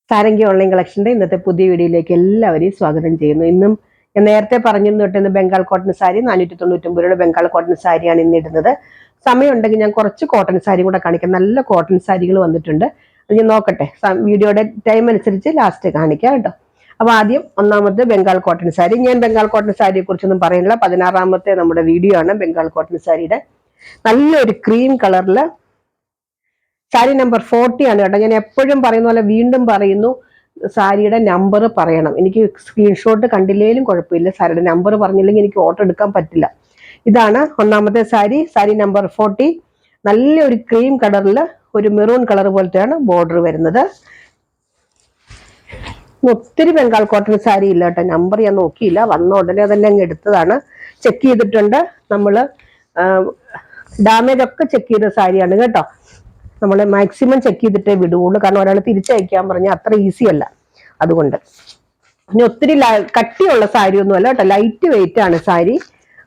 Sarangi online കളക്ഷൻ്റെ ഇന്നത്തെ പുതിയ വീഡിയോയിലേക്ക് എല്ലാവരെയും സ്വാഗതം ചെയ്യുന്നു. ഇന്നും ഞാൻ നേരത്തെ പറഞ്ഞിരുന്നു തൊട്ട് ബംഗാൾ കോട്ടൺ സാരി 499 രൂപയുടെ ബംഗാൾ കോട്ടൺ സാരിയാണ് ഇന്ന് ഇടുന്നത്. സമയമുണ്ടെങ്കിൽ ഞാൻ കുറച്ച് കോട്ടൺ സാരി കൂടെ കാണിക്കാം. നല്ല കോട്ടൺ സാരികൾ വന്നിട്ടുണ്ട്. അത് ഞാൻ നോക്കട്ടെ, വീഡിയോയുടെ ടൈം അനുസരിച്ച് ലാസ്റ്റ് കാണിക്കാം കേട്ടോ. അപ്പൊ ആദ്യം ഒന്നാമത്തെ ബംഗാൾ കോട്ടൺ സാരി. ഞാൻ ബംഗാൾ കോട്ടൺ സാരിയെ കുറിച്ചൊന്നും പറയുന്നില്ല. 16ാമത്തെ നമ്മുടെ വീഡിയോ ആണ് ബംഗാൾ കോട്ടൺ സാരിയുടെ. നല്ലൊരു ക്രീം കളറില് സാരി നമ്പർ 40 ആണ് കേട്ടോ. ഞാൻ എപ്പോഴും പറയുന്ന പോലെ വീണ്ടും പറയുന്നു, സാരിയുടെ നമ്പർ പറയണം. എനിക്ക് സ്ക്രീൻഷോട്ട് കണ്ടില്ലേലും കുഴപ്പമില്ല, സാരിയുടെ നമ്പർ പറഞ്ഞില്ലെങ്കിൽ എനിക്ക് ഓർഡർ എടുക്കാൻ പറ്റില്ല. ഇതാണ് ഒന്നാമത്തെ സാരി, സാരി നമ്പർ 40. നല്ലൊരു ക്രീം കളറിൽ ഒരു മെറൂൺ കളർ പോലത്തെയാണ് ബോർഡർ വരുന്നത്. ഒത്തിരി ബംഗാൾ കോട്ടൺ സാരി ഇല്ല കേട്ടോ, നമ്പർ ഞാൻ നോക്കിയില്ല, വന്ന ഉടനെ തന്നെ അങ്ങ് എടുത്തതാണ്. ചെക്ക് ചെയ്തിട്ടുണ്ട് നമ്മൾ, ഡാമേജ് ഒക്കെ ചെക്ക് ചെയ്ത സാരിയാണ് കേട്ടോ. നമ്മൾ മാക്സിമം ചെക്ക് ചെയ്തിട്ടേ വിടുകയുള്ളൂ, കാരണം ഒരാൾ തിരിച്ചയക്കാൻ പറഞ്ഞാൽ അത്ര ഈസി അല്ല. അതുകൊണ്ട് ഇനി ഒത്തിരി കട്ടിയുള്ള സാരി ഒന്നും അല്ല കേട്ടോ, ലൈറ്റ് വെയിറ്റ് ആണ് സാരി.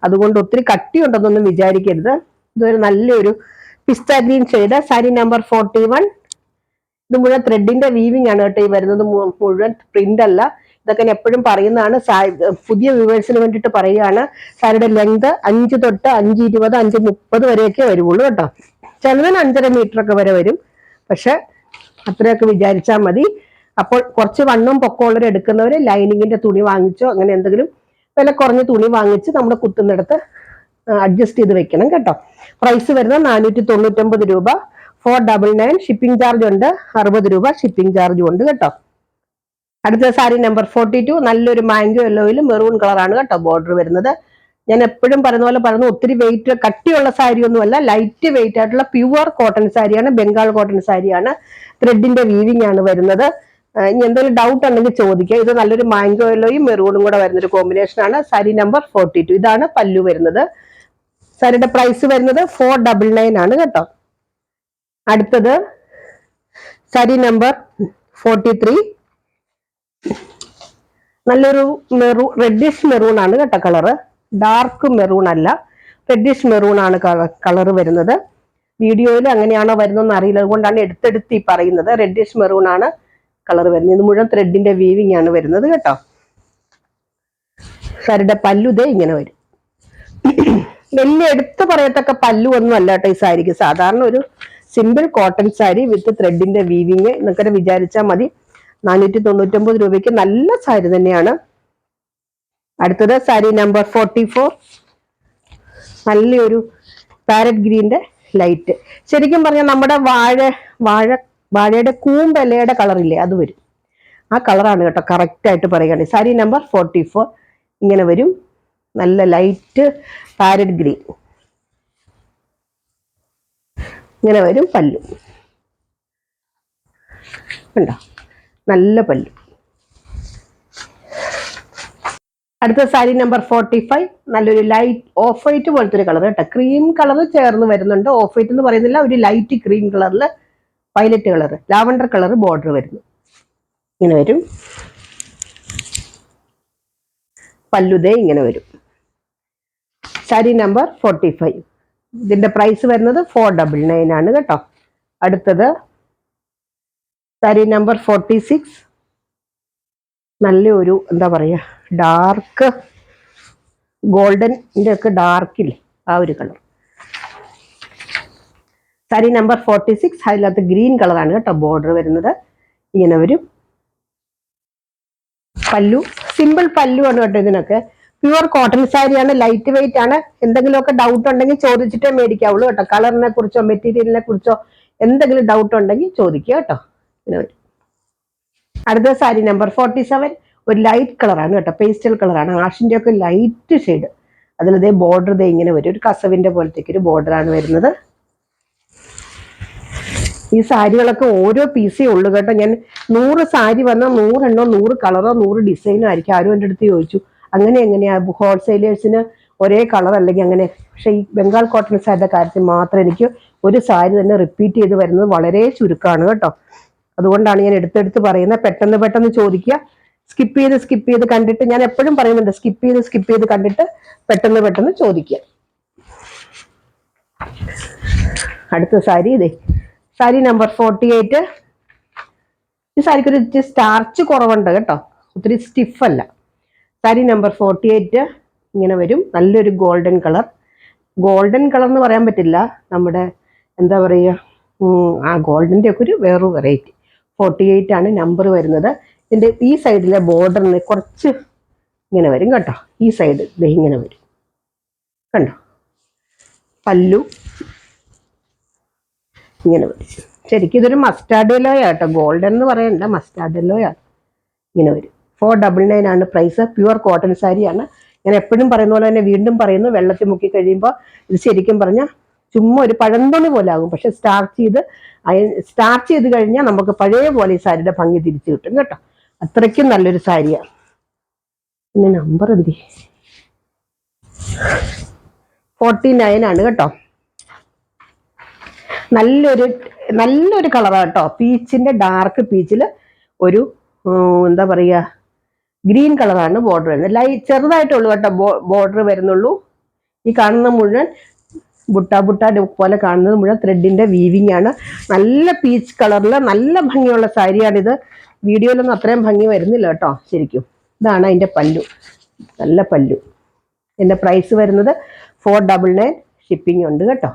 അതുകൊണ്ട് ഒത്തിരി കട്ടിയുണ്ടെന്നൊന്നും വിചാരിക്കരുത്. ഇതൊരു നല്ലൊരു പിസ്ത ഗ്രീൻ ഷെയ്ഡ്, സാരി നമ്പർ 41. ഇത് മുഴുവൻ ത്രെഡിന്റെ വീവിംഗ് ആണ് കേട്ടോ ഈ വരുന്നത്, മുഴുവൻ പ്രിന്റ് അല്ല. ഇതൊക്കെ ഞാൻ എപ്പോഴും പറയുന്നതാണ്, പുതിയ വ്യൂവേഴ്സിന് വേണ്ടിയിട്ട് പറയുകയാണ്. സാരിയുടെ ലെങ്ത് 5 തൊട്ട് 5:20, 5:30 വരെയൊക്കെ വരുള്ളൂ കേട്ടോ. ചിലതിന് 5.5 മീറ്റർ ഒക്കെ വരെ വരും, പക്ഷെ അത്രയൊക്കെ വിചാരിച്ചാൽ മതി. അപ്പോൾ കുറച്ച് വണ്ണം പൊക്കമുള്ളവർ എടുക്കുന്നവര് ലൈനിങ്ങിന്റെ തുണി വാങ്ങിച്ചോ, അങ്ങനെ എന്തെങ്കിലും വില കുറഞ്ഞ തുണി വാങ്ങിച്ച് നമ്മുടെ കുത്തുന്നിടത്ത് അഡ്ജസ്റ്റ് ചെയ്ത് വെക്കണം കേട്ടോ. പ്രൈസ് വരുന്നത് 499 രൂപ, 499. ഷിപ്പിംഗ് ചാർജ് ഉണ്ട് 60 രൂപ, ഷിപ്പിംഗ് ചാർജും ഉണ്ട് കേട്ടോ. അടുത്ത സാരി നമ്പർ 42. നല്ലൊരു മാംഗോ യെല്ലോയിൽ മെറൂൺ കളറാണ് കേട്ടോ ബോർഡർ വരുന്നത്. ഞാൻ എപ്പോഴും പറയുന്ന പോലെ പറയുന്നു, ഒത്തിരി വെയിറ്റ് കട്ടിയുള്ള സാരി ഒന്നുമല്ല, ലൈറ്റ് വെയിറ്റ് ആയിട്ടുള്ള പ്യുവർ കോട്ടൺ സാരിയാണ്, ബംഗാൾ കോട്ടൺ സാരിയാണ്. ത്രെഡിന്റെ വീവിംഗ് ആണ് വരുന്നത്. ഇനി എന്തെങ്കിലും ഡൗട്ട് ഉണ്ടെങ്കിൽ ചോദിക്കുക. ഇത് നല്ലൊരു മാംഗോ യെല്ലോയും മെറൂണും കൂടെ വരുന്നൊരു കോമ്പിനേഷൻ ആണ്. സാരി നമ്പർ 42. ഇതാണ് പല്ലു വരുന്നത്. സാരിയുടെ പ്രൈസ് വരുന്നത് 499 ആണ് കേട്ടോ. അടുത്തത് സാരി നമ്പർ 43. നല്ലൊരു റെഡിഷ് മെറൂൺ ആണ് കേട്ടോ കളറ്, ഡാർക്ക് മെറൂൺ അല്ല, റെഡിഷ് മെറൂൺ ആണ് കളർ വരുന്നത്. വീഡിയോയിൽ അങ്ങനെയാണോ വരുന്നതെന്ന് അറിയില്ല, അതുകൊണ്ടാണ് എടുത്തെടുത്ത് ഈ പറയുന്നത്. റെഡിഷ് മെറൂൺ ആണ് കളർ വരുന്നത്. ഇത് മുഴുവൻ ത്രെഡിന്റെ വീവിംഗ് ആണ് വരുന്നത് കേട്ടോ. സാരിയുടെ പല്ലു ദേ ഇങ്ങനെ വരും. വലിയ എടുത്ത് പറയത്തക്ക പല്ലു ഒന്നും അല്ല കേട്ടോ ഈ സാരിക്ക്. സാധാരണ ഒരു സിമ്പിൾ കോട്ടൺ സാരി വിത്ത് ത്രെഡിന്റെ വീവിങ് എന്നൊക്കെ വിചാരിച്ചാൽ മതി. 499 രൂപയ്ക്ക് നല്ല സാരി തന്നെയാണ്. അടുത്തത് സാരി നമ്പർ 44. നല്ലൊരു പാരറ്റ് ഗ്രീന്റെ ലൈറ്റ്, ശരിക്കും പറഞ്ഞാൽ നമ്മുടെ വാഴയുടെ കൂമ്പലയുടെ കളറില്ലേ, അത് വരും. ആ കളറാണ് കേട്ടോ കറക്റ്റ് ആയിട്ട് പറയുകയാണെങ്കിൽ. സാരി നമ്പർ 44 ഇങ്ങനെ വരും. നല്ല ലൈറ്റ് പാരറ്റ് ഗ്രീൻ ഇങ്ങനെ വരും. പല്ലു ഉണ്ടോ, നല്ല പല്ലു. അടുത്ത സാരി നമ്പർ 45. നല്ലൊരു ലൈറ്റ് ഓഫ് വൈറ്റ് പോലത്തെ ഒരു കളർ കേട്ടോ, ക്രീം കളർ ചേർന്ന് വരുന്നുണ്ട്. ഓഫ് വൈറ്റ് എന്ന് പറയുന്നില്ല, ഒരു ലൈറ്റ് ക്രീം കളറിൽ violet colour, lavender colour border വരുന്നു. ഇങ്ങനെ വരും. പല്ലുദേ ഇങ്ങനെ വരും. സാരി നമ്പർ 45. ഇതിന്റെ പ്രൈസ് വരുന്നത് 499 ആണ് കേട്ടോ. അടുത്തത് സാരി നമ്പർ 46. നല്ലൊരു എന്താ പറയാ, ഡാർക്ക് ഗോൾഡൻ്റെ ഒക്കെ ഡാർക്കില്ലേ, ആ ഒരു കളർ. സാരി നമ്പർ 46. അതിനകത്ത് ഗ്രീൻ കളറാണ് കേട്ടോ ബോർഡർ വരുന്നത്. ഇങ്ങനെ വരും. പല്ലു സിമ്പിൾ പല്ലു ആണ് കേട്ടോ. ഇതിനൊക്കെ പ്യുവർ കോട്ടൺ സാരിയാണ്, ലൈറ്റ് വെയിറ്റ് ആണ്. എന്തെങ്കിലുമൊക്കെ ഡൗട്ട് ഉണ്ടെങ്കിൽ ചോദിച്ചിട്ടേ മേടിക്കാവുള്ളൂ കേട്ടോ. കളറിനെ കുറിച്ചോ മെറ്റീരിയലിനെ കുറിച്ചോ എന്തെങ്കിലും ഡൗട്ട് ഉണ്ടെങ്കിൽ ചോദിക്കുക കേട്ടോ. ഇങ്ങനെ വരും. അടുത്ത സാരി നമ്പർ 47. ഒരു ലൈറ്റ് കളറാണ് കേട്ടോ, പേസ്റ്റൽ കളറാണ്, ആഷിന്റെ ഒക്കെ ലൈറ്റ് ഷെയ്ഡ്. അതിലതേ ബോർഡർ ദേ ഇങ്ങനെ വരും, ഒരു കസവിന്റെ പോലത്തേക്ക് ഒരു ബോർഡറാണ് വരുന്നത്. ഈ സാരികളൊക്കെ ഓരോ പീസേ ഉള്ളൂ കേട്ടോ. ഞാൻ 100 സാരി വന്നാൽ 100 എണ്ണോ 100 കളറോ 100 ഡിസൈനോ ആയിരിക്കും. ആരും എൻ്റെ അടുത്ത് ചോദിച്ചു അങ്ങനെ എങ്ങനെയാ ഹോൾസെയിലേഴ്സിന് ഒരേ കളർ അല്ലെങ്കിൽ അങ്ങനെ. പക്ഷെ ഈ ബംഗാൾ കോട്ടൺ സാരിയുടെ കാര്യത്തിൽ മാത്രം എനിക്ക് ഒരു സാരി തന്നെ റിപ്പീറ്റ് ചെയ്ത് വരുന്നത് വളരെ ചുരുക്കമാണ് കേട്ടോ. അതുകൊണ്ടാണ് ഞാൻ എടുത്തെടുത്ത് പറയുന്നത്. പെട്ടെന്ന് ചോദിക്കുക, സ്കിപ്പ് ചെയ്ത് കണ്ടിട്ട്, ഞാൻ എപ്പോഴും പറയുന്നുണ്ട് സ്കിപ്പ് ചെയ്ത് കണ്ടിട്ട് പെട്ടെന്ന് ചോദിക്കുക. അടുത്ത സാരി ഇതേ, സാരി നമ്പർ 48. ഈ സാരിക്ക് ഒരു സ്റ്റാർച്ച് കുറവുണ്ട് കേട്ടോ, ഒത്തിരി സ്റ്റിഫല്ല. സാരി നമ്പർ 48 ഇങ്ങനെ വരും. നല്ലൊരു ഗോൾഡൻ കളർ. ഗോൾഡൻ കളർ എന്ന് പറയാൻ പറ്റില്ല, നമ്മുടെ എന്താ പറയുക, ആ ഗോൾഡൻ്റെ ഒക്കെ ഒരു വേറൊരു വെറൈറ്റി. 48 ആണ് നമ്പർ വരുന്നത്. ഇതിൻ്റെ ഈ സൈഡിലെ ബോർഡറിന് കുറച്ച് ഇങ്ങനെ വരും കേട്ടോ. ഈ സൈഡ് ഇങ്ങനെ വരും കണ്ടോ. പല്ലു ഇങ്ങനെ വരും. ശരിക്കും ഇതൊരു മസ്റ്റാർഡ് യെല്ലോയാണ് കേട്ടോ, ഗോൾഡൻ എന്ന് പറയണ്ട, മസ്റ്റാർഡ് യെല്ലോയാണ്. ഇങ്ങനെ വരും. 499 ആണ് പ്രൈസ്. പ്യുവർ കോട്ടൺ സാരിയാണ്. ഞാൻ എപ്പോഴും പറയുന്ന പോലെ തന്നെ വീണ്ടും പറയുന്നു, വെള്ളത്തിൽ മുക്കി കഴിയുമ്പോൾ ഇത് ശരിക്കും പറഞ്ഞാൽ ചുമ്മാ ഒരു പഴന്തുണി പോലെ ആകും. പക്ഷെ സ്റ്റാർച്ച് ചെയ്ത് കഴിഞ്ഞാൽ നമുക്ക് പഴയ പോലെ ഈ സാരിയുടെ ഭംഗി തിരിച്ചു കിട്ടും കേട്ടോ. അത്രയ്ക്കും നല്ലൊരു സാരിയാണ്. പിന്നെ നമ്പർ എന്തി 49 ആണ് കേട്ടോ. നല്ലൊരു കളറാണ് കേട്ടോ. പീച്ചിന്റെ ഡാർക്ക് പീച്ചിൽ ഒരു എന്താ പറയുക, ഗ്രീൻ കളറാണ് ബോർഡർ വരുന്നത്. ചെറുതായിട്ടുള്ളൂ കേട്ടോ ബോർഡർ വരുന്നുള്ളൂ. ഈ കാണുന്ന മുഴുവൻ ബുട്ട പോലെ കാണുന്നത് മുഴുവൻ ത്രെഡിന്റെ വീവിങ് ആണ്. നല്ല പീച്ച് കളറിൽ നല്ല ഭംഗിയുള്ള സാരിയാണിത്. വീഡിയോയിലൊന്നും അത്രയും ഭംഗി വരുന്നില്ല കേട്ടോ ശരിക്കും. ഇതാണ് അതിന്റെ പല്ലു, നല്ല പല്ലു. ഇതിന്റെ പ്രൈസ് വരുന്നത് 499. ഷിപ്പിംഗ് ഉണ്ട് കേട്ടോ.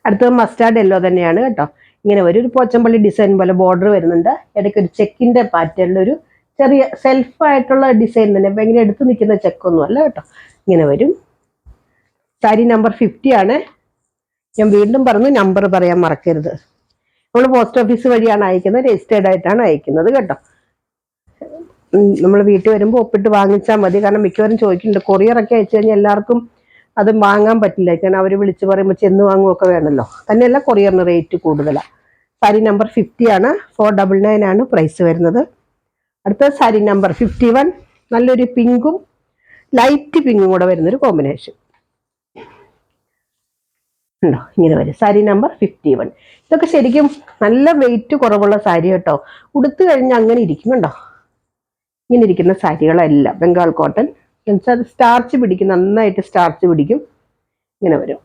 അടുത്തത് മസ്റ്റാർഡ് യെല്ലോ തന്നെയാണ് കേട്ടോ. ഇങ്ങനെ ഒരു പോച്ചമ്പള്ളി ഡിസൈൻ പോലെ ബോർഡർ വരുന്നുണ്ട്. ഇടയ്ക്ക് ഒരു ചെക്കിന്റെ പാറ്റേണിലൊരു ചെറിയ സെൽഫായിട്ടുള്ള ഡിസൈൻ തന്നെ, ഇപ്പം ഇങ്ങനെ എടുത്ത് നിൽക്കുന്ന ചെക്കൊന്നും അല്ല കേട്ടോ. ഇങ്ങനെ വരും. സാരി നമ്പർ 50 ആണ്. ഞാൻ വീണ്ടും പറഞ്ഞു, നമ്പർ പറയാൻ മറക്കരുത്. നമ്മൾ പോസ്റ്റ് ഓഫീസ് വഴിയാണ് അയക്കുന്നത്, രജിസ്റ്റേർഡ് ആയിട്ടാണ് അയക്കുന്നത് കേട്ടോ. നമ്മൾ വീട്ടിൽ വരുമ്പോൾ ഒപ്പിട്ട് വാങ്ങിച്ചാൽ മതി. കാരണം മിക്കവരും ചോദിക്കുന്നുണ്ട്, കൊറിയറൊക്കെ അയച്ചു കഴിഞ്ഞാൽ എല്ലാവർക്കും അത് വാങ്ങാൻ പറ്റില്ല. കാരണം അവർ വിളിച്ച് പറയുമ്പോൾ ചെന്ന് വാങ്ങുകയൊക്കെ വേണമല്ലോ. തന്നെയല്ല കൊറിയറിന് റേറ്റ് കൂടുതലാണ്. സാരി നമ്പർ 50 ആണ്. 499 ആണ് പ്രൈസ് വരുന്നത്. അടുത്ത സാരി നമ്പർ 51. നല്ലൊരു പിങ്കും ലൈറ്റ് പിങ്കും കൂടെ വരുന്നൊരു കോമ്പിനേഷൻ ഉണ്ടോ. ഇങ്ങനെ വരും സാരി നമ്പർ 51. ഇതൊക്കെ ശരിക്കും നല്ല വെയിറ്റ് കുറവുള്ള സാരി കേട്ടോ. ഉടുത്തു കഴിഞ്ഞാൽ അങ്ങനെ ഇരിക്കും കണ്ടോ. ഇങ്ങനെ ഇരിക്കുന്ന സാരികളെല്ലാം ബംഗാൾ കോട്ടൺ. എന്നുവെച്ചാൽ സ്റ്റാർച്ച് പിടിക്കും, നന്നായിട്ട് സ്റ്റാർച്ച് പിടിക്കും. ഇങ്ങനെ വരും.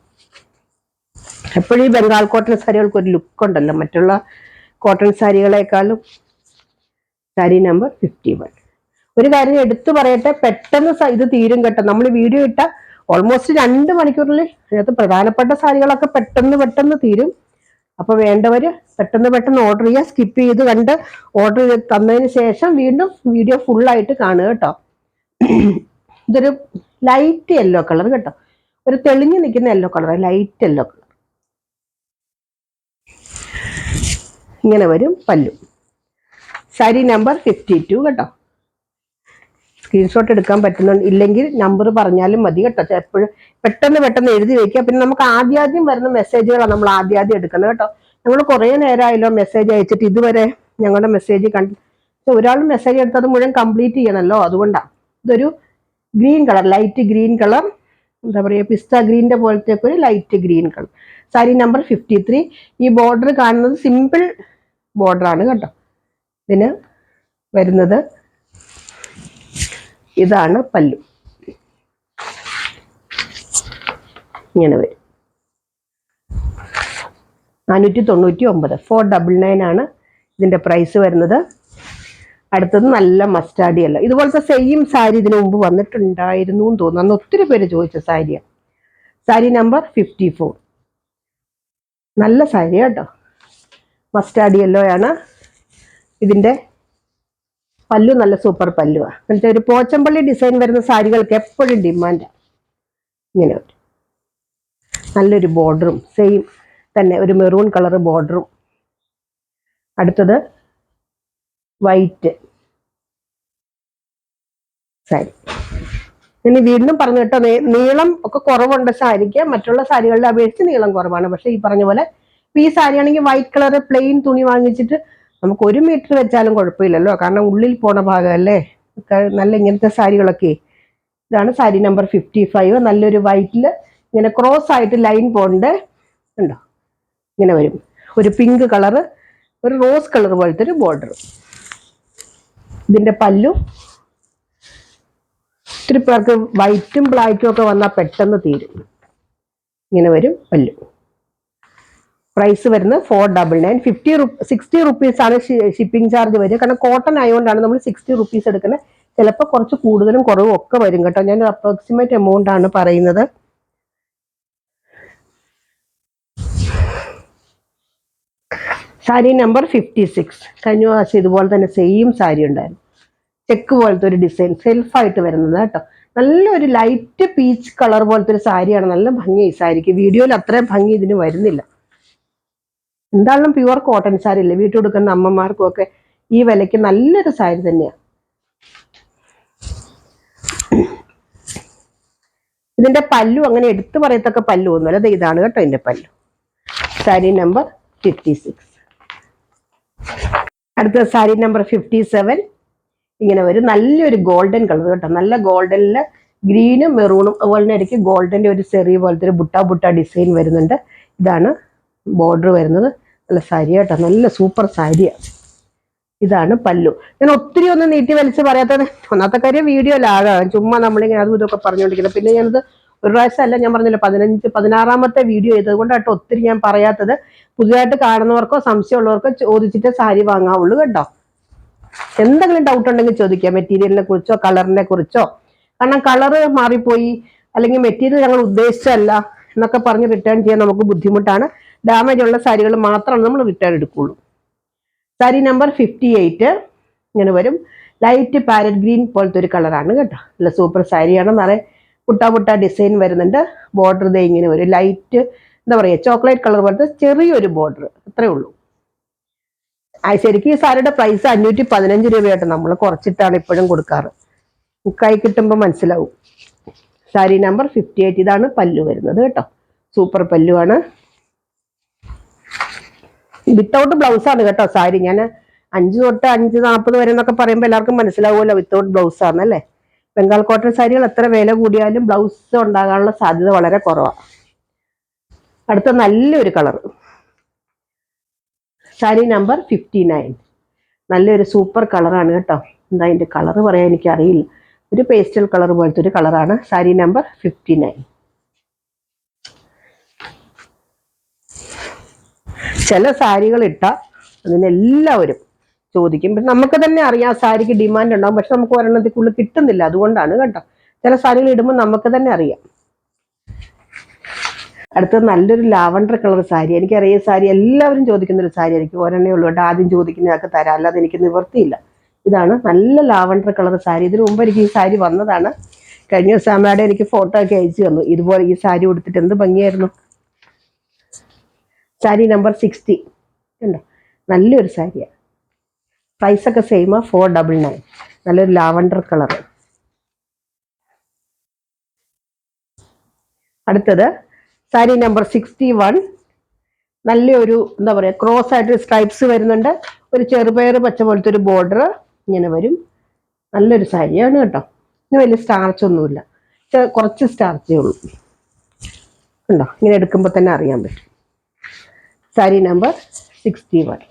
എപ്പോഴും ഈ ബംഗാൾ കോട്ടൺ സാരികൾക്ക് ഒരു ലുക്ക് ഉണ്ടല്ലോ മറ്റുള്ള കോട്ടൺ സാരികളെക്കാളും. സാരി നമ്പർ 51. ഒരു കാര്യം എടുത്തു പറയട്ടെ, പെട്ടെന്ന് ഇത് തീരും കേട്ടോ. നമ്മൾ വീഡിയോ ഇട്ട ഓൾമോസ്റ്റ് 2 മണിക്കൂറിൽ അതിനകത്ത് പ്രധാനപ്പെട്ട സാരികളൊക്കെ പെട്ടെന്ന് തീരും. അപ്പൊ വേണ്ടവര് പെട്ടെന്ന് ഓർഡർ ചെയ്യുക. സ്കിപ്പ് ചെയ്ത് കണ്ട് ഓർഡർ തന്നതിന് ശേഷം വീണ്ടും വീഡിയോ ഫുള്ളായിട്ട് കാണുക കേട്ടോ. ഇതൊരു ലൈറ്റ് യെല്ലോ കളർ കേട്ടോ, ഒരു തെളിഞ്ഞു നിൽക്കുന്ന yellow colour, light yellow colour. ഇങ്ങനെ വരും പല്ലു. സാരി നമ്പർ 52 കേട്ടോ. സ്ക്രീൻഷോട്ട് എടുക്കാൻ പറ്റുന്നുണ്ട്, ഇല്ലെങ്കിൽ നമ്പർ പറഞ്ഞാലും മതി കേട്ടോ. എപ്പോഴും പെട്ടെന്ന് എഴുതി വെക്കുക. പിന്നെ നമുക്ക് ആദ്യം വരുന്ന മെസ്സേജുകളാണ് നമ്മൾ ആദ്യം എടുക്കുന്നത് കേട്ടോ. ഞങ്ങൾ കുറേ നേരമായല്ലോ മെസ്സേജ് അയച്ചിട്ട്, ഇതുവരെ ഞങ്ങളുടെ മെസ്സേജ് ഒരാൾ മെസ്സേജ് എടുത്തത് മുഴുവൻ കംപ്ലീറ്റ് ചെയ്യണമല്ലോ, അതുകൊണ്ടാണ്. ഇതൊരു green colour, light green colour, എന്താ പറയുക, പിസ്ത ഗ്രീനിന്റെ പോലത്തെ ഒരു light green colour. Sari number 53. ഈ ബോർഡർ കാണുന്നത് സിമ്പിൾ ബോർഡറാണ് കേട്ടോ. ഇതിന് വരുന്നത് ഇതാണ് പല്ലു. ഇങ്ങനെ വരും. 499. 499 ആണ് ഇതിന്റെ പ്രൈസ് വരുന്നത്. അടുത്തത് നല്ല മസ്റ്റാർഡ് യെല്ലോ. ഇതുപോലത്തെ സെയിം സാരി ഇതിനു മുമ്പ് വന്നിട്ടുണ്ടായിരുന്നു എന്ന് തോന്നുന്നു. അന്ന് ഒത്തിരി പേര് ചോദിച്ച സാരിയാണ്. സാരി നമ്പർ 54. നല്ല സാരി കേട്ടോ, മസ്റ്റാർഡ് യെല്ലോ ആണ്. ഇതിന്റെ പല്ലു നല്ല സൂപ്പർ പല്ലുവാണ്. എന്നിട്ട് ഒരു പോച്ചമ്പള്ളി ഡിസൈൻ വരുന്ന സാരികൾക്ക് എപ്പോഴും ഡിമാൻഡാണ്. ഇങ്ങനെ വരും. നല്ലൊരു ബോർഡറും സെയിം തന്നെ ഒരു മെറൂൺ കളർ ബോർഡറും. അടുത്തത് വൈറ്റ് സാരി. ഇനി വീണ്ടും പറഞ്ഞു കേട്ടോ, നീളം ഒക്കെ കുറവുണ്ട് സാരിക്ക്. മറ്റുള്ള സാരികളുടെ അപേക്ഷിച്ച് നീളം കുറവാണ്. പക്ഷെ ഈ പറഞ്ഞ പോലെ ഈ സാരി ആണെങ്കിൽ വൈറ്റ് കളർ പ്ലെയിൻ തുണി വാങ്ങിച്ചിട്ട് നമുക്ക് 1 മീറ്റർ വെച്ചാലും കുഴപ്പമില്ലല്ലോ, കാരണം ഉള്ളിൽ പോണ ഭാഗമല്ലേ. നല്ല ഇങ്ങനത്തെ സാരികളൊക്കെ. ഇതാണ് സാരി നമ്പർ 55. നല്ലൊരു വൈറ്റിൽ ഇങ്ങനെ ക്രോസ് ആയിട്ട് ലൈൻ പോണ്ട് ഉണ്ടോ. ഇങ്ങനെ വരും. ഒരു പിങ്ക് കളറ്, ഒരു റോസ് കളർ പോലത്തെ ഒരു ബോർഡർ. ഇതിന്റെ പല്ലു. ഒത്തിരി പേർക്ക് വൈറ്റും ബ്ലാക്കും ഒക്കെ വന്നാൽ പെട്ടെന്ന് തീരും. ഇങ്ങനെ വരും പല്ലു. പ്രൈസ് വരുന്നത് 499. 60 റുപ്പീസാണ് ഷിപ്പിംഗ് ചാർജ് വരിക. കാരണം കോട്ടൺ ആയതുകൊണ്ടാണ് നമ്മൾ 60 റുപ്പീസ് എടുക്കുന്നത്. ചിലപ്പോൾ കുറച്ച് കൂടുതലും കുറവും ഒക്കെ വരും കേട്ടോ. ഞാൻ അപ്രോക്സിമേറ്റ് എമൗണ്ട് ആണ് പറയുന്നത്. സാരി നമ്പർ 56. കഴിഞ്ഞ പ്രാവശ്യം ഇതുപോലെ തന്നെ സെയിം സാരി ഉണ്ടായിരുന്നു. ചെക്ക് പോലത്തെ ഒരു ഡിസൈൻ സെൽഫായിട്ട് വരുന്നത് കേട്ടോ. നല്ലൊരു ലൈറ്റ് പീച്ച് കളർ പോലത്തെ ഒരു സാരിയാണ്. നല്ല ഭംഗി ഈ സാരിക്ക്. വീഡിയോയിൽ അത്രയും ഭംഗി ഇതിന് വരുന്നില്ല. എന്തായാലും പ്യുവർ കോട്ടൺ സാരി അല്ലേ, വീട്ടിൽ കൊടുക്കുന്ന അമ്മമാർക്കും ഒക്കെ ഈ വിലയ്ക്ക് നല്ലൊരു സാരി തന്നെയാണ്. ഇതിന്റെ പല്ലു അങ്ങനെ എടുത്തു പറയത്തക്ക പല്ലു ഒന്നുമല്ല. ഇതാണ് കേട്ടോ ഇതിന്റെ പല്ലു. സാരി നമ്പർ 56. അടുത്ത സാരി നമ്പർ 57. ഇങ്ങനെ വരും. നല്ലൊരു ഗോൾഡൻ കളർ കേട്ടോ. നല്ല ഗോൾഡനില് ഗ്രീനും മെറൂണും അതുപോലെ തന്നെ ഇടയ്ക്ക് ഗോൾഡന്റെ ഒരു ചെറിയ പോലത്തെ ഒരു ബുട്ട ഡിസൈൻ വരുന്നുണ്ട്. ഇതാണ് ബോർഡർ വരുന്നത്. നല്ല സാരി കേട്ടോ, നല്ല സൂപ്പർ സാരിയാണ്. ഇതാണ് പല്ലു. ഞാൻ ഒത്തിരി ഒന്നും നീട്ടി വലിച്ച് പറയാത്തത് ഒന്നാമത്തെ കാര്യം വീഡിയോ ലാഗാകും, ചുമ്മാ നമ്മളിങ്ങനെ അതും ഇതൊക്കെ പറഞ്ഞുകൊണ്ടിരിക്കുന്നത്. പിന്നെ ഞാനത് ഒരു പ്രാവശ്യം അല്ല, ഞാൻ പറഞ്ഞില്ല 16ാമത്തെ വീഡിയോ ചെയ്തതുകൊണ്ടാട്ടോ ഒത്തിരി ഞാൻ പറയാത്തത്. പുതിയതായിട്ട് കാണുന്നവർക്കോ സംശയമുള്ളവർക്കോ ചോദിച്ചിട്ട് സാരി വാങ്ങാവുള്ളൂ കേട്ടോ. എന്തെങ്കിലും ഡൗട്ട് ഉണ്ടെങ്കിൽ ചോദിക്കാം, മെറ്റീരിയലിനെ കുറിച്ചോ കളറിനെ കുറിച്ചോ. കാരണം കളറ് മാറിപ്പോയി അല്ലെങ്കിൽ മെറ്റീരിയൽ ഞങ്ങൾ ഉദ്ദേശിച്ചല്ല എന്നൊക്കെ പറഞ്ഞ് റിട്ടേൺ ചെയ്യാൻ നമുക്ക് ബുദ്ധിമുട്ടാണ്. ഡാമേജ് ഉള്ള സാരികൾ മാത്രമാണ് നമ്മൾ റിട്ടേൺ എടുക്കുള്ളൂ. സാരി നമ്പർ 58 ഇങ്ങനെ വരും. ലൈറ്റ് പാരറ്റ് ഗ്രീൻ പോലത്തെ ഒരു കളറാണ് കേട്ടോ. നല്ല സൂപ്പർ സാരിയാണ്. നിറയെ പുട്ട ഡിസൈൻ വരുന്നുണ്ട്. ബോർഡർ ദേ ഇങ്ങനെ വരും. ലൈറ്റ് എന്താ പറയുക, ചോക്ലേറ്റ് കളർ പോലത്തെ ചെറിയൊരു ബോർഡർ, അത്രേ ഉള്ളൂ. ശരിക്കും ഈ സാരിയുടെ പ്രൈസ് 515 രൂപയായിട്ട് നമ്മൾ കുറച്ചിട്ടാണ് ഇപ്പോഴും കൊടുക്കാറ്. കൈ കിട്ടുമ്പോൾ മനസ്സിലാവും. സാരി നമ്പർ 58. ഇതാണ് പല്ലു വരുന്നത് കേട്ടോ. സൂപ്പർ പല്ലുവാണ്. വിത്തൗട്ട് ബ്ലൗസ് ആണ് കേട്ടോ സാരി. ഞാൻ 5 തൊട്ട് 5:40 വരെ എന്നൊക്കെ പറയുമ്പോൾ എല്ലാവർക്കും മനസ്സിലാവുമല്ലോ വിത്തൗട്ട് ബ്ലൗസ് ആണല്ലേ. ബംഗാൾ കോട്ടൺ സാരികൾ എത്ര വില കൂടിയാലും ബ്ലൗസ് ഉണ്ടാകാനുള്ള സാധ്യത വളരെ കുറവാണ്. അടുത്ത നല്ലൊരു കളർ, സാരി നമ്പർ 59. നല്ലൊരു സൂപ്പർ കളറാണ് കേട്ടോ. എന്താ അതിന്റെ കളർ പറയാൻ എനിക്കറിയില്ല. ഒരു പേസ്റ്റൽ കളർ പോലത്തെ ഒരു കളറാണ്. സാരി നമ്പർ 59. ചില സാരികൾ ഇട്ടാൽ അതിനെല്ലാവരും ചോദിക്കും. പക്ഷെ നമുക്ക് തന്നെ അറിയാം സാരിക്ക് ഡിമാൻഡ് ഉണ്ടാവും, പക്ഷെ നമുക്ക് ഒരെണ്ണത്തിക്കുള്ളിൽ കിട്ടുന്നില്ല. അതുകൊണ്ടാണ് കേട്ടോ. ചില സാരികൾ ഇടുമ്പോൾ നമുക്ക് തന്നെ അറിയാം. അടുത്തത് നല്ലൊരു ലാവണ്ടർ കളർ സാരി. എനിക്കറിയാം സാരി എല്ലാവരും ചോദിക്കുന്ന ഒരു സാരി ആയിരിക്കും. ഒരെണ്ണേ ഉള്ളൂ കേട്ടോ. ആദ്യം ചോദിക്കുന്നതൊക്കെ തരാം, അല്ലാതെ എനിക്ക് നിവർത്തിയില്ല. ഇതാണ് നല്ല ലാവണ്ടർ കളർ സാരി. ഇതിനു മുമ്പ് എനിക്ക് ഈ സാരി വന്നതാണ്. കഴിഞ്ഞ ദിവസം അമ്മയുടെ എനിക്ക് ഫോട്ടോ ഒക്കെ അയച്ചു തന്നു. ഇതുപോലെ ഈ സാരി ഉടുത്തിട്ട് എന്ത് ഭംഗിയായിരുന്നു. സാരി നമ്പർ 60 ഉണ്ടോ. നല്ലൊരു സാരിയാണ്. പ്രൈസൊക്കെ സെയിമാ, 499. നല്ലൊരു ലാവണ്ടർ കളർ. അടുത്തത് സാരി നമ്പർ 61. നല്ലൊരു എന്താ പറയുക, ക്രോസ് ആയിട്ട് സ്ട്രൈപ്സ് വരുന്നുണ്ട്. ഒരു ചെറുപയർ പച്ച പോലത്തെ ഒരു ബോർഡർ ഇങ്ങനെ വരും. നല്ലൊരു സാരിയാണ് കേട്ടോ. ഇനി വലിയ സ്റ്റാർച്ച് ഒന്നുമില്ല, കുറച്ച് സ്റ്റാർച്ചേ ഉള്ളൂ. ഉണ്ടോ, ഇങ്ങനെ എടുക്കുമ്പോൾ തന്നെ അറിയാൻ പറ്റും. സാരി നമ്പർ 61.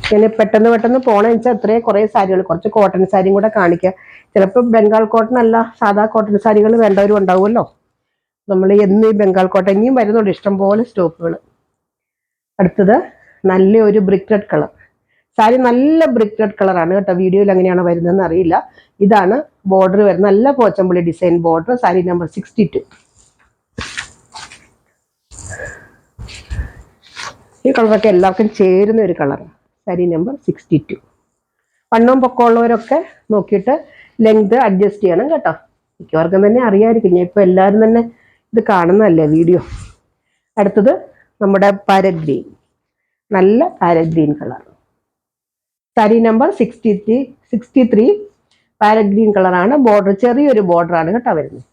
ഇങ്ങനെ പെട്ടെന്ന് പോണെന്ന് വെച്ചാൽ അത്രയും കുറേ സാരികൾ, കുറച്ച് കോട്ടൺ സാരിയും കൂടെ കാണിക്കുക. ചിലപ്പോൾ ബംഗാൾ കോട്ടൺ അല്ല സാധാ കോട്ടൺ സാരികൾ വേണ്ടവരും ഉണ്ടാവുമല്ലോ. നമ്മൾ എന്ന് ഈ ബംഗാൾ കോട്ടൺ ഇനിയും വരുന്നുണ്ട് ഇഷ്ടംപോലെ സ്റ്റോക്കുകൾ. അടുത്തത് നല്ലൊരു ബ്രിക്ക് റെഡ് കളർ സാരി. നല്ല ബ്രിക്ക് റെഡ് കളറാണ് കേട്ടോ. വീഡിയോയിൽ എങ്ങനെയാണ് വരുന്നതെന്ന് അറിയില്ല. ഇതാണ് ബോർഡർ വരുന്നത്. നല്ല Pochampally design border. Sari number 62. ഈ കളറൊക്കെ എല്ലാവർക്കും ചേരുന്ന ഒരു കളറാണ്. സാരി നമ്പർ 62. വണ്ണവും പൊക്കമുള്ളവരൊക്കെ നോക്കിയിട്ട് ലെങ്ത് അഡ്ജസ്റ്റ് ചെയ്യണം കേട്ടോ. മിക്കവർക്കും തന്നെ അറിയാമായിരിക്കും. ഞാൻ ഇപ്പോൾ എല്ലാവരും തന്നെ ഇത് കാണുന്നതല്ലേ വീഡിയോ. അടുത്തത് നമ്മുടെ പാരറ്റ് ഗ്രീൻ. നല്ല parrot green colour. Sari number 63. Parrot green കളറാണ്. ബോർഡർ ചെറിയൊരു ബോർഡറാണ് കേട്ടോ വരുന്നത്.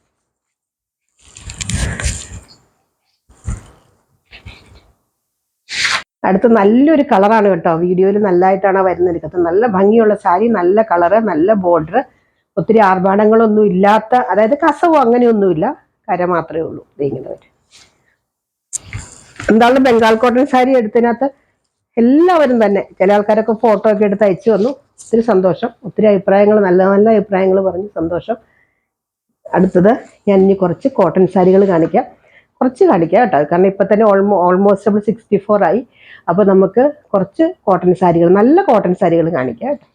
അടുത്ത നല്ലൊരു കളറാണ് കേട്ടോ. വീഡിയോയിൽ നല്ലതായിട്ടാണ് വരുന്നത്. നല്ല ഭംഗിയുള്ള സാരി, നല്ല കളറ്, നല്ല ബോർഡർ, ഒത്തിരി ആർഭാടങ്ങളൊന്നും ഇല്ലാത്ത, അതായത് കസവോ അങ്ങനെയൊന്നുമില്ല, കര മാത്രമേ ഉള്ളൂ. ഇങ്ങനെ വരും. എന്തായാലും ബംഗാൾ കോട്ടൺ സാരി എടുത്തതിനകത്ത് എല്ലാവരും തന്നെ ചില ആൾക്കാരൊക്കെ ഫോട്ടോ ഒക്കെ എടുത്ത് അയച്ചു വന്നു. ഒത്തിരി സന്തോഷം. ഒത്തിരി അഭിപ്രായങ്ങൾ, നല്ല നല്ല അഭിപ്രായങ്ങൾ പറഞ്ഞ് സന്തോഷം. അടുത്തത് ഞാൻ ഇനി കുറച്ച് കോട്ടൺ സാരികൾ കാണിക്കാം. കുറച്ച് കാണിക്കാം കേട്ടോ, കാരണം ഇപ്പം തന്നെ ഓൾമോസ്റ്റ് നമ്മൾ 64 ആയി. അപ്പോൾ നമുക്ക് കുറച്ച് കോട്ടൺ സാരികൾ, നല്ല കോട്ടൺ സാരികൾ കാണിക്കാം കേട്ടോ.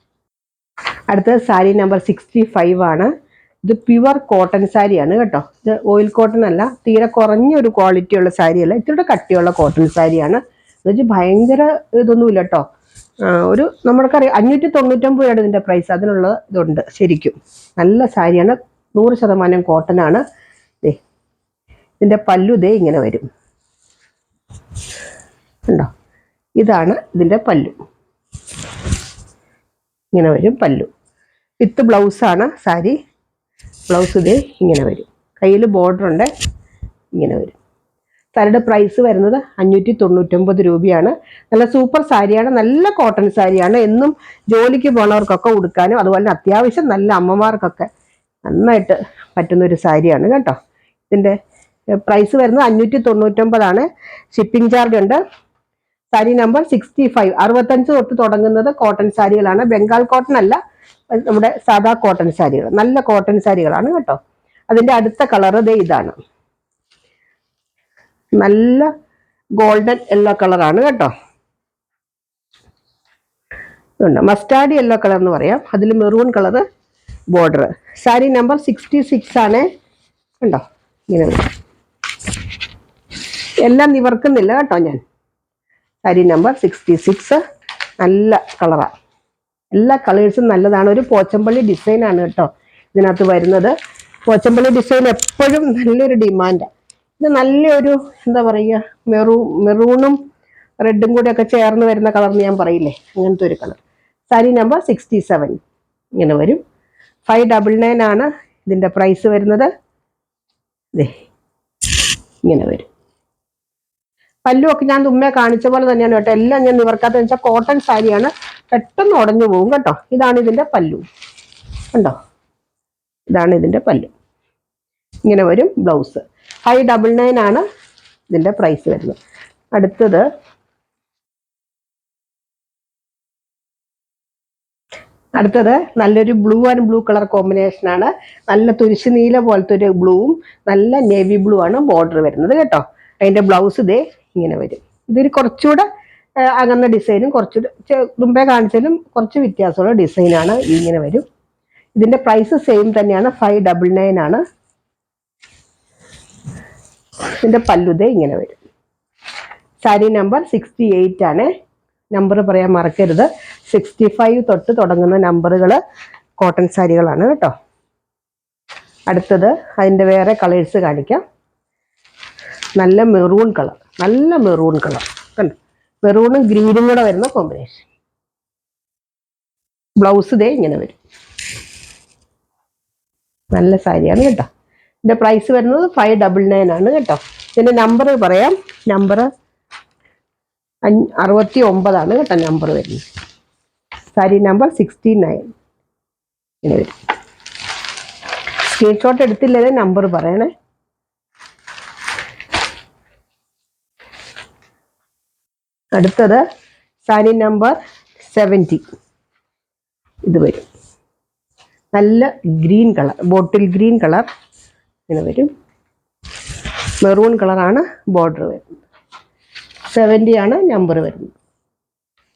അടുത്തത് സാരി നമ്പർ 65 ആണ്. ഇത് പ്യുവർ കോട്ടൺ സാരിയാണ് കേട്ടോ. ഇത് ഓയിൽ കോട്ടൺ അല്ല, തീരെ കുറഞ്ഞൊരു ക്വാളിറ്റി ഉള്ള സാരിയല്ല, ഇത്തിരി കട്ടിയുള്ള കോട്ടൺ സാരിയാണ്. എന്ന് വെച്ചാൽ ഭയങ്കര ഇതൊന്നുമില്ല കേട്ടോ. ഒരു നമ്മൾക്കറിയാം 599 രൂപയാണ് ഇതിൻ്റെ പ്രൈസ്, അതിനുള്ള ഇതുണ്ട് ശരിക്കും. നല്ല സാരിയാണ്, 100% കോട്ടൺ ആണ്. ഇതിൻ്റെ പല്ലു ദേ ഇങ്ങനെ വരും, ഉണ്ടോ? ഇതാണ് ഇതിൻ്റെ പല്ലു, ഇങ്ങനെ വരും പല്ലു. വിത്ത് ബ്ലൗസാണ് സാരി. ബ്ലൗസ് ഇതേ ഇങ്ങനെ വരും, കയ്യിൽ ബോർഡർ ഉണ്ട്, ഇങ്ങനെ വരും. സാരിയുടെ പ്രൈസ് വരുന്നത് 599 രൂപയാണ്. നല്ല സൂപ്പർ സാരിയാണ്, നല്ല കോട്ടൺ സാരിയാണ്. എന്നും ജോലിക്ക് പോകുന്നവർക്കൊക്കെ ഉടുക്കാനും അതുപോലെ അത്യാവശ്യം നല്ല അമ്മമാർക്കൊക്കെ നന്നായിട്ട് പറ്റുന്നൊരു സാരിയാണ് കേട്ടോ. ഇതിൻ്റെ പ്രൈസ് വരുന്നത് 599 ആണ്. ഷിപ്പിംഗ് ചാർജ് ഉണ്ട്. സാരി നമ്പർ 65, 65 തൊട്ട് തുടങ്ങുന്നത് കോട്ടൺ സാരികളാണ്. ബംഗാൾ കോട്ടൺ അല്ല, നമ്മുടെ സാധാ കോട്ടൺ സാരികൾ, നല്ല കോട്ടൺ സാരികളാണ് കേട്ടോ. അതിൻ്റെ അടുത്ത കളർ ദേ ഇതാണ്, നല്ല ഗോൾഡൻ യെല്ലോ കളറാണ് കേട്ടോ. ഇതുണ്ട് മസ്റ്റാർഡ് യെല്ലോ കളർ എന്ന് പറയാം, അതിൽ maroon colour border. Sari number 66 ആണ്. ഉണ്ടോ? ഇങ്ങനെ എല്ലാം നിവർക്കുന്നില്ല കേട്ടോ ഞാൻ. സാരി നമ്പർ 66, നല്ല കളറാണ്. എല്ലാ കളേഴ്സും നല്ലതാണ്. ഒരു പോച്ചമ്പള്ളി ഡിസൈനാണ് കേട്ടോ ഇതിനകത്ത് വരുന്നത്. പോച്ചമ്പള്ളി ഡിസൈൻ എപ്പോഴും നല്ലൊരു ഡിമാൻഡാണ്. ഇത് നല്ലൊരു എന്താ പറയുക, മെറൂണും റെഡും കൂടെ ഒക്കെ ചേർന്ന് വരുന്ന കളർ ഞാൻ പറയില്ലേ, അങ്ങനത്തെ ഒരു കളർ. സാരി നമ്പർ 67 ഇങ്ങനെ വരും. 599 ആണ് ഇതിൻ്റെ പ്രൈസ് വരുന്നത്. ഇങ്ങനെ വരും. പല്ലുമൊക്കെ ഞാൻ തുമ്മേ കാണിച്ച പോലെ തന്നെയാണ് കേട്ടോ. എല്ലാം ഞാൻ നിവർക്കാത്തതെന്ന് വെച്ചാൽ കോട്ടൺ സാരിയാണ്, പെട്ടെന്ന് ഉടഞ്ഞു പോകും കേട്ടോ. ഇതാണ് ഇതിൻ്റെ പല്ലു, കണ്ടോ? ഇതാണ് ഇതിൻ്റെ പല്ലു, ഇങ്ങനെ വരും. ബ്ലൗസ് 599 ആണ് ഇതിൻ്റെ പ്രൈസ് വരുന്നത്. അടുത്തത് നല്ലൊരു ബ്ലൂ ആൻഡ് ബ്ലൂ കളർ കോമ്പിനേഷനാണ്. നല്ല തുരിശ് നീല പോലത്തെ ഒരു ബ്ലൂവും നല്ല നേവി ബ്ലൂ ആണ് ബോർഡർ വരുന്നത് കേട്ടോ. അതിൻ്റെ ബ്ലൗസ് ഇതേ ഇങ്ങനെ വരും. ഇതൊരു കുറച്ചുകൂടെ അകന്ന ഡിസൈനും കുറച്ചുകൂടെ മുമ്പേ കാണിച്ചാലും കുറച്ച് വ്യത്യാസമുള്ള ഡിസൈനാണ്. ഇങ്ങനെ വരും. ഇതിൻ്റെ പ്രൈസ് സെയിം തന്നെയാണ്, 599 ആണ്. ഇതിൻ്റെ പല്ലുതേ ഇങ്ങനെ വരും. സാരി നമ്പർ 68 ആണ്. നമ്പർ പറയാൻ മറക്കരുത്. 65 തൊട്ട് തുടങ്ങുന്ന നമ്പറുകൾ കോട്ടൺ സാരികളാണ് കേട്ടോ. അടുത്തത് അതിൻ്റെ വേറെ കളേഴ്സ് കാണിക്കാം. നല്ല മെറൂൺ കളർ, നല്ല മെറൂൺ കളർ കണ്ടോ, മെറൂണും ഗ്രീനും കൂടെ വരുന്ന കോമ്പിനേഷൻ. ബ്ലൗസ് ദേ ഇങ്ങനെ വരും. നല്ല സാരിയാണ് കേട്ടോ. ഇതിൻ്റെ പ്രൈസ് വരുന്നത് 599 ആണ് കേട്ടോ. ഇതിൻ്റെ നമ്പർ പറയാം. നമ്പർ 69 ആണ് കേട്ടോ നമ്പർ വരുന്നത്. സാരി നമ്പർ 69 ഇങ്ങനെ വരും. സ്ക്രീൻഷോട്ട് എടുത്തില്ലേ നമ്പർ പറയണേ. അടുത്തത് സാരി നമ്പർ 70 ഇത് വരും. നല്ല green colour, bottle green colour ഇങ്ങനെ വരും. മെറൂൺ കളറാണ് ബോർഡർ വരുന്നത്. 70 ആണ് നമ്പർ വരുന്നത്.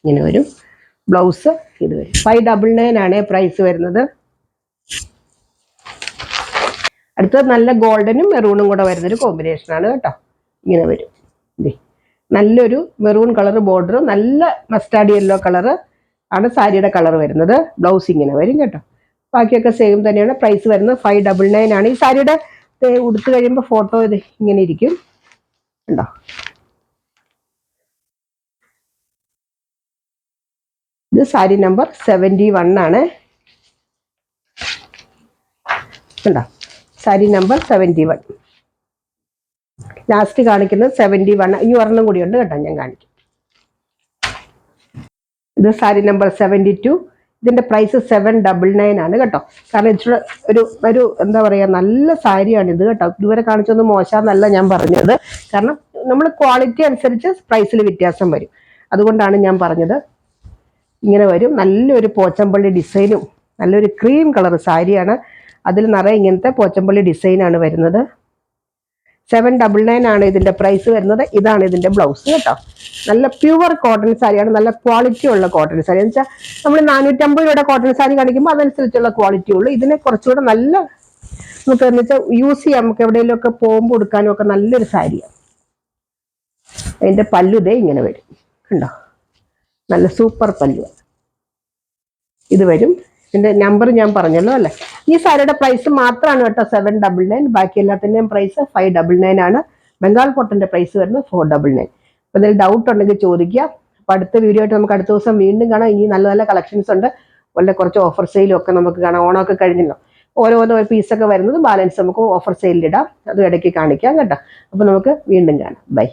ഇങ്ങനെ വരും. ബ്ലൗസ് ഇത് വരും. 599 ആണ് പ്രൈസ് വരുന്നത്. അടുത്തത് നല്ല ഗോൾഡനും മെറൂണും കൂടെ വരുന്നൊരു കോമ്പിനേഷനാണ് കേട്ടോ. ഇങ്ങനെ വരും. നല്ലൊരു മെറൂൺ കളർ ബോർഡർ, നല്ല മസ്റ്റാർഡ് യെല്ലോ കളർ ആണ് സാരിയുടെ കളർ വരുന്നത്. ബ്ലൗസ് ഇങ്ങനെ വരും കേട്ടോ. ബാക്കിയൊക്കെ സെയിം തന്നെയാണ്. പ്രൈസ് വരുന്നത് 599 ആണ്. ഈ സാരിയുടെ ഉടുത്ത് കഴിയുമ്പോൾ ഫോട്ടോ ഇത് ഇങ്ങനെ ഇരിക്കും ഉണ്ടോ. ഇത് സാരി നമ്പർ 71 ആണ് ഉണ്ടോ. സാരി നമ്പർ 71. ലാസ്റ്റ് കാണിക്കുന്നത് 71. ഇനി ഒരെണ്ണം കൂടി ഉണ്ട് കേട്ടോ, ഞാൻ കാണിക്കും. ഇത് സാരി നമ്പർ 72. ഇതിൻ്റെ പ്രൈസ് 799 ആണ് കേട്ടോ. കാരണം ഇച്ചിരി ഒരു എന്താ പറയുക, നല്ല സാരിയാണ് ഇത് കേട്ടോ. ഇതുവരെ കാണിച്ചൊന്നും മോശമെന്നല്ല ഞാൻ പറഞ്ഞത്. കാരണം നമ്മൾ ക്വാളിറ്റി അനുസരിച്ച് പ്രൈസിൽ വ്യത്യാസം വരും, അതുകൊണ്ടാണ് ഞാൻ പറഞ്ഞത്. ഇങ്ങനെ വരും. നല്ലൊരു പോച്ചമ്പള്ളി ഡിസൈനും നല്ലൊരു ക്രീം കളർ സാരിയാണ്. അതിൽ നിറയെ ഇങ്ങനത്തെ പോച്ചമ്പള്ളി ഡിസൈനാണ് വരുന്നത്. 799 ആണ് ഇതിന്റെ പ്രൈസ് വരുന്നത്. ഇതാണ് ഇതിന്റെ ബ്ലൗസ് കേട്ടോ. നല്ല പ്യുവർ കോട്ടൺ സാരിയാണ്, നല്ല ക്വാളിറ്റി ഉള്ള കോട്ടൺ സാരി എന്ന് വെച്ചാൽ നമ്മൾ 450 രൂപയുടെ കോട്ടൺ സാരി കാണിക്കുമ്പോൾ അതനുസരിച്ചുള്ള ക്വാളിറ്റി ഉള്ളൂ. ഇതിനെ കുറച്ചുകൂടെ നല്ല നമുക്ക് എന്ന് വെച്ചാൽ യൂസ് ചെയ്യാം, നമുക്ക് എവിടെയെങ്കിലും ഒക്കെ പോകുമ്പോൾ കൊടുക്കാനും ഒക്കെ നല്ലൊരു സാരിയാണ്. അതിന്റെ പല്ലു ഇതേ ഇങ്ങനെ വരും കണ്ടോ, നല്ല സൂപ്പർ പല്ലു ഇത് വരും. ഇതിന്റെ നമ്പർ ഞാൻ പറഞ്ഞല്ലോ അല്ലെ. ഈ സാരിയുടെ പ്രൈസ് മാത്രമാണ് കേട്ടോ 799. ബാക്കി എല്ലാത്തിന്റെയും പ്രൈസ് 599 ആണ്. ബംഗാൾ കോട്ടന്റെ പ്രൈസ് വരുന്നത് 499. അപ്പൊ എന്തെങ്കിലും ഡൗട്ട് ഉണ്ടെങ്കിൽ ചോദിക്കുക. അപ്പൊ അടുത്ത വീഡിയോ ആയിട്ട് നമുക്ക് അടുത്ത ദിവസം വീണ്ടും കാണാം. ഇനി നല്ല നല്ല കളക്ഷൻസ് ഉണ്ട്, വളരെ കുറച്ച് ഓഫർ സെയിലും ഒക്കെ നമുക്ക് കാണാം. ഓണമൊക്കെ കഴിഞ്ഞല്ലോ, ഓരോരോ പീസൊക്കെ വരുന്നത് ബാലൻസ് നമുക്ക് ഓഫർ സെയിലിൽ ഇടാം, അതും ഇടയ്ക്ക് കാണിക്കാം കേട്ടോ. അപ്പൊ നമുക്ക് വീണ്ടും കാണാം. ബൈ.